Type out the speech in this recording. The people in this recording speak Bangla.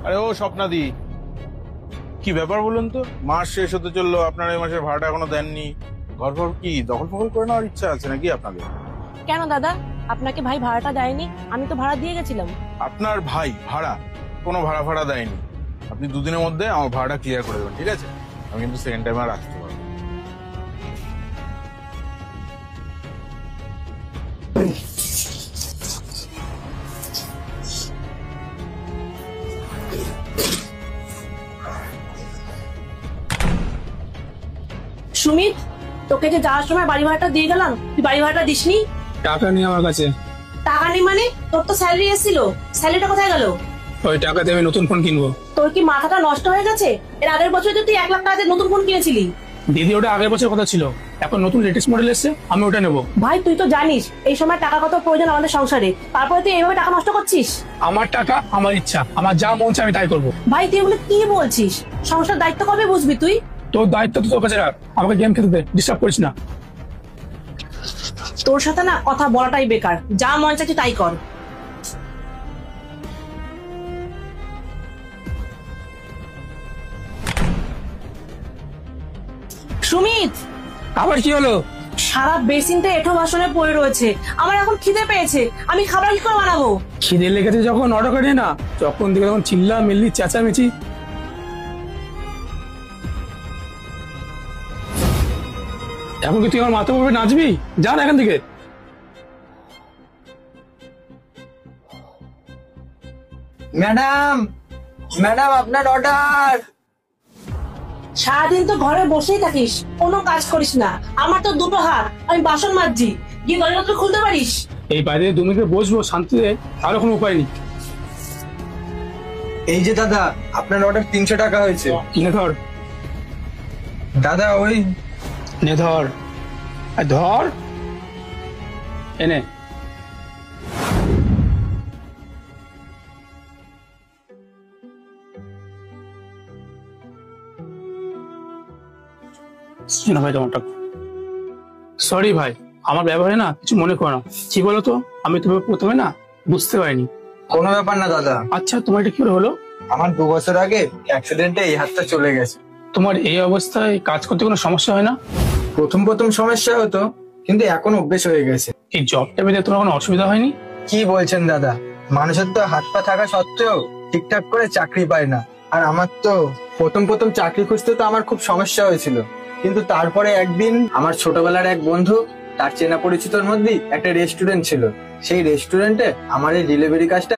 আরে ও স্বপ্নাদি, কি ব্যাপার বলুন তো? মাস শেষ হতে চললো, আপনার এই মাসের ভাড়াটা এখনো দেননি। ঘর ফর কি দখল ফখল করে নেওয়ার ইচ্ছা আছে নাকি আপনাদের? কেন দাদা, আপনাকে ভাই ভাড়াটা দেয়নি? আমি তো ভাড়া দিয়ে গেছিলাম। আপনার ভাই ভাড়া? কোনো ভাড়া ফাড়া দেয়নি। আপনি দুদিনের মধ্যে আমার ভাড়াটা ক্লিয়ার করে দেবেন, ঠিক আছে? আমি কিন্তু সেকেন্ড টাইম আর আসতে পারবো। সুমিত, তোকে যে যাওয়ার সময় বাড়ি ভাড়াটা দিয়ে গেলাম, তুই বাড়ি ভাড়াটা দিসনি? টাকা নেই আমার কাছে। টাকা নেই মানে? তোর তো স্যালারি এসেছিল, স্যালারিটা কোথায় গেল? ওই টাকাতে আমি নতুন ফোন কিনবো। তোর কি মাথাটা নষ্ট হয়ে গেছে? এর আগের বছর তো তুই 1 লাখ টাকা দিয়ে নতুন ফোন কিনেছিলি। দিদি, ওটা আগের বছর কথা ছিল, এখন নতুন লেটেস্ট মডেল এসেছে, আমি ওটা নেবো। ভাই তুই তো জানিস এই সময় টাকা কত প্রয়োজন আমাদের সংসারে, তারপরে তুই এইভাবে টাকা নষ্ট করছিস। আমার টাকা আমার ইচ্ছা, আমার যা মন চায় আমি তাই করবো। ভাই তুই এগুলো কি বলছিস? সংসার দায়িত্ব কবে বুঝবি তুই? তোর দায়িত্ব তো তোর কাছে রাখ, আমাকে গেম খেলতে দে, ডিস্টার্ব করিস না। তোর সাথে না কথা বলাটাই বেকার, যা মন চাইছে তাই কর। সুমিত, আবার কি হলো? সারা বেসিনটা এঁঠো বাসনে পড়ে রয়েছে, আমার এখন খিদে পেয়েছে, আমি খাবার কি করে বানাবো? খিদে লেগেছে যখন অর্ডার করে না, যখন দেখে তখন চিল্লা মিল্লি চেঁচামেচি। এখন কি তুই আমার মাথা উপরে নাচবি? যা না এখান থেকে। ম্যাডাম, ম্যাডাম আপনার অর্ডার। সারাদিন তো ঘরে বসেই থাকিস, কোনো কাজ করিস না। আমার তো দুটো হাত, আমি বাসন মাজছি, গিয়ে দরজা তো খুলতে পারিস। এই বাইরে 2 মিনিট বসবো শান্তিতে, আর কোনো উপায় নেই। এই যে দাদা, আপনার অর্ডার 300 টাকা হয়েছে। নে ধর। দাদা ওই নে ধর, আর ধর এনে। ভাই তোমার টাকা। সরি ভাই, আমার ব্যবহারে না কিছু মনে করো না। কি বলতো, আমি তোমাকে প্রথমে না বুঝতে পারিনি। কোনো ব্যাপার না দাদা। আচ্ছা, তোমার এটা কি করে হলো? আমার 2 বছর আগে অ্যাক্সিডেন্টে এই হাতটা চলে গেছে। তোমার এই অবস্থায় কাজ করতে কোনো সমস্যা হয় না? প্রথম প্রথম সমস্যা হতো, কিন্তু এখন অভ্যেস হয়ে গেছে। এই জবটা পেতে তোমার কোনো অসুবিধা হয়নি? কি বলছেন দাদা, মানুষের তো হাত পা থাকা সত্ত্বেও ঠিকঠাক করে চাকরি পায় না। আর আমার তো প্রথম প্রথম চাকরি খুঁজতে তো আমার খুব সমস্যা হয়েছিল, কিন্তু তারপরে একদিন আমার ছোটবেলার এক বন্ধু, তার চেনা পরিচিতর মধ্যেই একটা রেস্টুরেন্ট ছিল, সেই রেস্টুরেন্টে আমার এই ডেলিভারি কাজটা